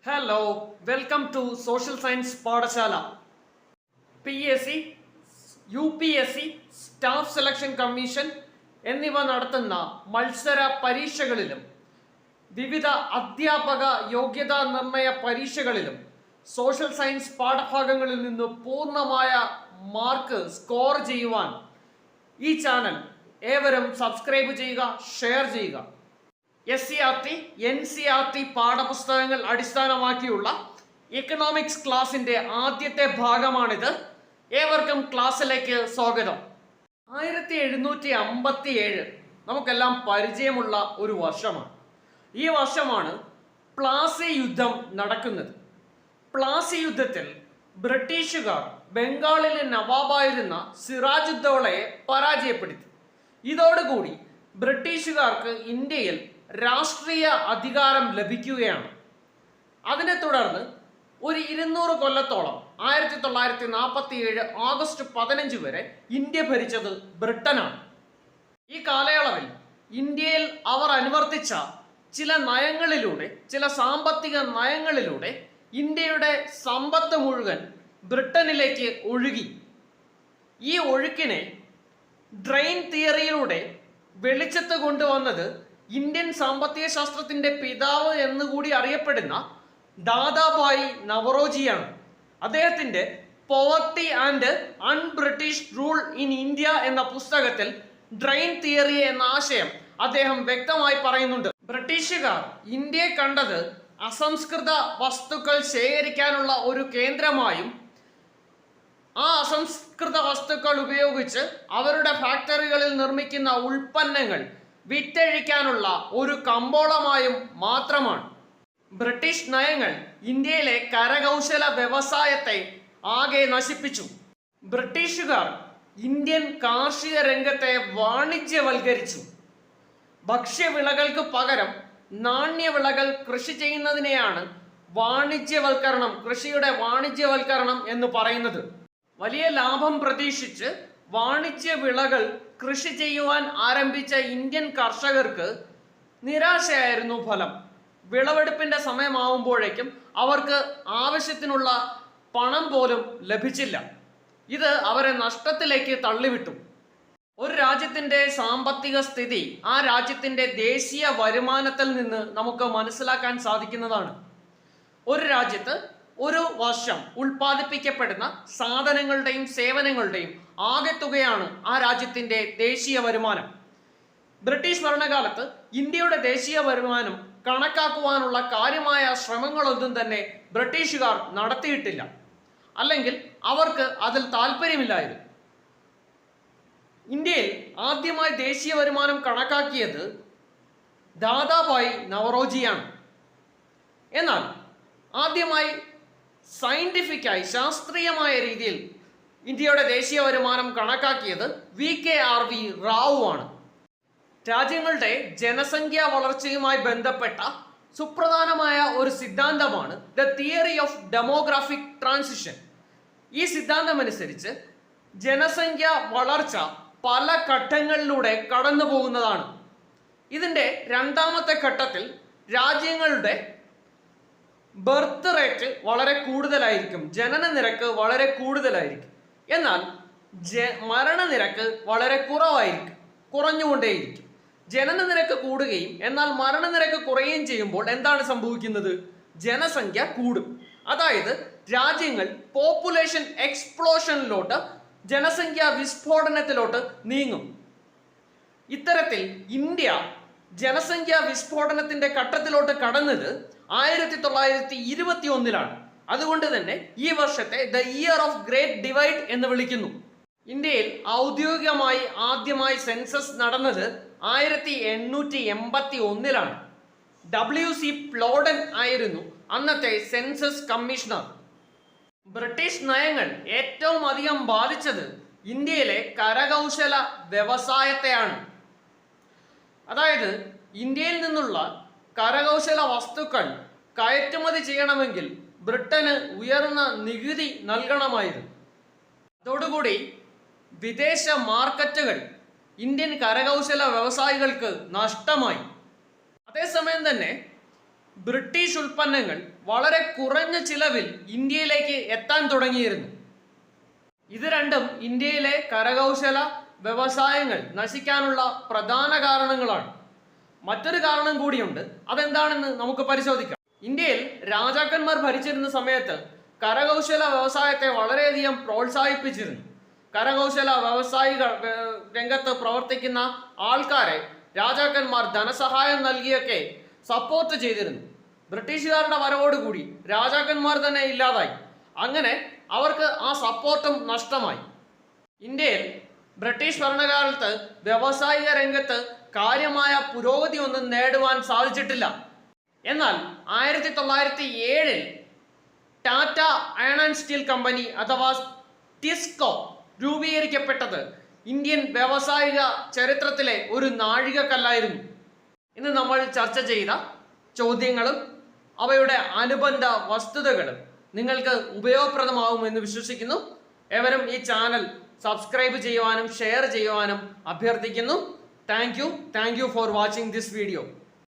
Hello, welcome to social science Pathashala. PSC, UPSC, staff selection commission എന്നിവ നടത്തുന്ന മത്സര പരീക്ഷകളിലും വിവിധ അധ്യാപക യോഗ്യതാ നിർണയ പരീക്ഷകളിലും സോഷ്യൽ സയൻസ് പാഠഭാഗങ്ങളിൽ നിന്ന് പൂർണ്ണമായ മാർക്ക് സ്കോർ ചെയ്യുവാൻ ഈ ചാനൽ ഏവരും സബ്സ്ക്രൈബ് ചെയ്യുക, ഷെയർ ചെയ്യുക. SCERT, NCERT പാഠപുസ്തകങ്ങൾ അടിസ്ഥാനമാക്കിയുള്ള എക്കണോമിക്സ് ക്ലാസിന്റെ ആദ്യത്തെ ഭാഗമാണിത്. ഏവർക്കും ക്ലാസ്സിലേക്ക് സ്വാഗതം. 1757 നമുക്കെല്ലാം പരിചയമുള്ള ഒരു വർഷമാണ്. ഈ വർഷമാണ് പ്ലാസി യുദ്ധം നടക്കുന്നത്. പ്ലാസി യുദ്ധത്തിൽ ബ്രിട്ടീഷുകാർ ബംഗാളിലെ നവാബായിരുന്ന സിറാജുദ്ദൗളയെ പരാജയപ്പെടുത്തി. ഇതോടുകൂടി ബ്രിട്ടീഷുകാർക്ക് ഇന്ത്യയിൽ രാഷ്ട്രീയ അധികാരം ലഭിക്കുകയാണ്. അതിനെ തുടർന്ന് ഒരു 200 കൊല്ലത്തോളം 1947 ഓഗസ്റ്റ് 15 വരെ ഇന്ത്യ ഭരിച്ചത് ബ്രിട്ടനാണ്. ഈ കാലയളവിൽ ഇന്ത്യയിൽ അവർ അനുവർത്തിച്ച ചില നയങ്ങളിലൂടെ, ചില സാമ്പത്തിക നയങ്ങളിലൂടെ ഇന്ത്യയുടെ സമ്പത്ത് മുഴുവൻ ബ്രിട്ടനിലേക്ക് ഒഴുകി. ഈ ഒഴുക്കിനെ ഡ്രെയിൻ തിയറിയിലൂടെ വെളിച്ചത്ത് കൊണ്ടുവന്നത് ഇന്ത്യൻ സാമ്പത്തിക ശാസ്ത്രത്തിന്റെ പിതാവ് എന്നുകൂടി അറിയപ്പെടുന്ന ദാദാഭായ് നവറോജിയാണ്. അദ്ദേഹത്തിന്റെ poverty and un-British rule in India എന്ന പുസ്തകത്തിൽ ഡ്രെയിൻ തിയറി എന്ന ആശയം അദ്ദേഹം വ്യക്തമായി പറയുന്നുണ്ട്. ബ്രിട്ടീഷുകാർ ഇന്ത്യയെ കണ്ടത് അസംസ്കൃത വസ്തുക്കൾ ശേഖരിക്കാനുള്ള ഒരു കേന്ദ്രമായും ആ അസംസ്കൃത വസ്തുക്കൾ ഉപയോഗിച്ച് അവരുടെ ഫാക്ടറികളിൽ നിർമ്മിക്കുന്ന ഉൽപ്പന്നങ്ങൾ വിറ്റഴിക്കാനുള്ള ഒരു കമ്പോളമായും മാത്രമാണ്. ബ്രിട്ടീഷ് നയങ്ങൾ ഇന്ത്യയിലെ കരകൗശല വ്യവസായത്തെ ആകെ നശിപ്പിച്ചു. ബ്രിട്ടീഷുകാർ ഇന്ത്യൻ കാർഷിക രംഗത്തെ വാണിജ്യവൽക്കരിച്ചു. ഭക്ഷ്യവിളകൾക്ക് പകരം നാണ്യവിളകൾ കൃഷി ചെയ്യുന്നതിനെയാണ് വാണിജ്യവൽക്കരണം, കൃഷിയുടെ വാണിജ്യവൽക്കരണം എന്ന് പറയുന്നത്. വലിയ ലാഭം പ്രതീക്ഷിച്ച് വാണിജ്യ വിളകൾ കൃഷി ചെയ്യുവാൻ ആരംഭിച്ച ഇന്ത്യൻ കർഷകർക്ക് നിരാശയായിരുന്നു ഫലം. വിളവെടുപ്പിന്റെ സമയമാവുമ്പോഴേക്കും അവർക്ക് ആവശ്യത്തിനുള്ള പണം പോലും ലഭിച്ചില്ല. ഇത് അവരെ നഷ്ടത്തിലേക്ക് തള്ളിവിട്ടു. ഒരു രാജ്യത്തിന്റെ സാമ്പത്തിക സ്ഥിതി ആ രാജ്യത്തിന്റെ ദേശീയ വരുമാനത്തിൽ നിന്ന് നമുക്ക് മനസ്സിലാക്കാൻ സാധിക്കുന്നതാണ്. ഒരു രാജ്യത്ത് ഒരു വർഷം ഉൽപ്പാദിപ്പിക്കപ്പെടുന്ന സാധനങ്ങളുടെയും സേവനങ്ങളുടെയും ആകെത്തുകയാണ് ആ രാജ്യത്തിന്റെ ദേശീയ വരുമാനം. ബ്രിട്ടീഷ് ഭരണകാലത്ത് ഇന്ത്യയുടെ ദേശീയ വരുമാനം കണക്കാക്കുവാനുള്ള കാര്യമായ ശ്രമങ്ങളൊന്നും തന്നെ ബ്രിട്ടീഷുകാർ നടത്തിയിട്ടില്ല, അല്ലെങ്കിൽ അവർക്ക് അതിൽ താല്പര്യമില്ലായിരുന്നു. ഇന്ത്യയിൽ ആദ്യമായി ദേശീയ വരുമാനം കണക്കാക്കിയത് ദാദാഭായ് നവറോജിയാണ്. എന്നാൽ ആദ്യമായി സയന്റിഫിക്കായി, ശാസ്ത്രീയമായ രീതിയിൽ ഇന്ത്യയുടെ ദേശീയ വരുമാനം കണക്കാക്കിയത് VKRV റാവു ആണ്. രാജ്യങ്ങളുടെ ജനസംഖ്യാ വളർച്ചയുമായി ബന്ധപ്പെട്ട സുപ്രധാനമായ ഒരു സിദ്ധാന്തമാണ് the theory of demographic transition. ഈ സിദ്ധാന്തം അനുസരിച്ച് ജനസംഖ്യ വളർച്ച പല ഘട്ടങ്ങളിലൂടെ കടന്നു പോകുന്നതാണ്. ഇതിൻ്റെ രണ്ടാമത്തെ ഘട്ടത്തിൽ രാജ്യങ്ങളുടെ ബർത്ത് റേറ്റ് വളരെ കൂടുതലായിരിക്കും, ജനന നിരക്ക് വളരെ കൂടുതലായിരിക്കും. എന്നാൽ മരണനിരക്ക് വളരെ കുറഞ്ഞുകൊണ്ടേയിരിക്കും. ജനന നിരക്ക് കൂടുകയും എന്നാൽ മരണനിരക്ക് കുറയുകയും ചെയ്യുമ്പോൾ എന്താണ് സംഭവിക്കുന്നത്? ജനസംഖ്യ കൂടും. അതായത് രാജ്യങ്ങൾ പോപ്പുലേഷൻ എക്സ്പ്ലോഷനിലോട്ട്, ജനസംഖ്യാ വിസ്ഫോടനത്തിലോട്ട് നീങ്ങും. ഇത്തരത്തിൽ ഇന്ത്യ ജനസംഖ്യാ വിസ്ഫോടനത്തിന്റെ ഘട്ടത്തിലോട്ട് കടന്നത് 1921 അതുകൊണ്ട് തന്നെ ഈ വർഷത്തെ the year of great divide എന്ന് വിളിക്കുന്നു. ഇന്ത്യയിൽ ഔദ്യോഗികമായി ആദ്യമായി സെൻസസ് നടന്നത് 1881 WC പ്ലോഡൻ ആയിരുന്നു അന്നത്തെ സെൻസസ് കമ്മീഷണർ. ബ്രിട്ടീഷ് നയങ്ങൾ ഏറ്റവും അധികം ബാധിച്ചത് ഇന്ത്യയിലെ കരകൗശല വ്യവസായത്തെയാണ്. അതായത് ഇന്ത്യയിൽ നിന്നുള്ള കരകൗശല വസ്തുക്കൾ കയറ്റുമതി ചെയ്യണമെങ്കിൽ ബ്രിട്ടന് ഉയർന്ന നികുതി നൽകണമായിരുന്നു. അതോടുകൂടി വിദേശ മാർക്കറ്റുകൾ ഇന്ത്യൻ കരകൗശല വ്യവസായികൾക്ക് നഷ്ടമായി. അതേസമയം തന്നെ ബ്രിട്ടീഷ് ഉൽപ്പന്നങ്ങൾ വളരെ കുറഞ്ഞ ചിലവിൽ ഇന്ത്യയിലേക്ക് എത്താൻ തുടങ്ങിയിരുന്നു. ഇത് രണ്ടും ഇന്ത്യയിലെ കരകൗശല വ്യവസായങ്ങൾ നശിക്കാനുള്ള പ്രധാന കാരണങ്ങളാണ്. മറ്റൊരു കാരണം കൂടിയുണ്ട്, അതെന്താണെന്ന് നമുക്ക് പരിശോധിക്കാം. ഇന്ത്യയിൽ രാജാക്കന്മാർ ഭരിച്ചിരുന്ന സമയത്ത് കരകൗശല വ്യവസായത്തെ വളരെയധികം പ്രോത്സാഹിപ്പിച്ചിരുന്നു. കരകൗശല വ്യവസായികൾ രംഗത്ത് പ്രവർത്തിക്കുന്ന ആൾക്കാരെ രാജാക്കന്മാർ ധനസഹായം നൽകിയൊക്കെ സപ്പോർട്ട് ചെയ്തിരുന്നു. ബ്രിട്ടീഷുകാരുടെ വരവോടുകൂടി രാജാക്കന്മാർ തന്നെ ഇല്ലാതായി. അങ്ങനെ അവർക്ക് ആ സപ്പോർട്ടും നഷ്ടമായി. ഇന്ത്യയിൽ ബ്രിട്ടീഷ് ഭരണകാലത്ത് വ്യാവസായിക രംഗത്ത് കാര്യമായ പുരോഗതി ഒന്നും നേടുവാൻ സാധിച്ചിട്ടില്ല. എന്നാൽ 1907 Tata iron and steel company അഥവാ ടിസ്കോ രൂപീകരിക്കപ്പെട്ടത് ഇന്ത്യൻ വ്യാവസായിക ചരിത്രത്തിലെ ഒരു നാഴികക്കല്ലായിരുന്നു. ഇന്ന് നമ്മൾ ചർച്ച ചെയ്ത ചോദ്യങ്ങളും അവയുടെ അനുബന്ധ വസ്തുതകളും നിങ്ങൾക്ക് ഉപയോഗപ്രദമാകുമെന്ന് വിശ്വസിക്കുന്നു. ഏവരും ഈ ചാനൽ സബ്സ്ക്രൈബ് ചെയ്യുവാനും ഷെയർ ചെയ്യുവാനും അഭ്യർത്ഥിക്കുന്നു. Thank you for watching this video.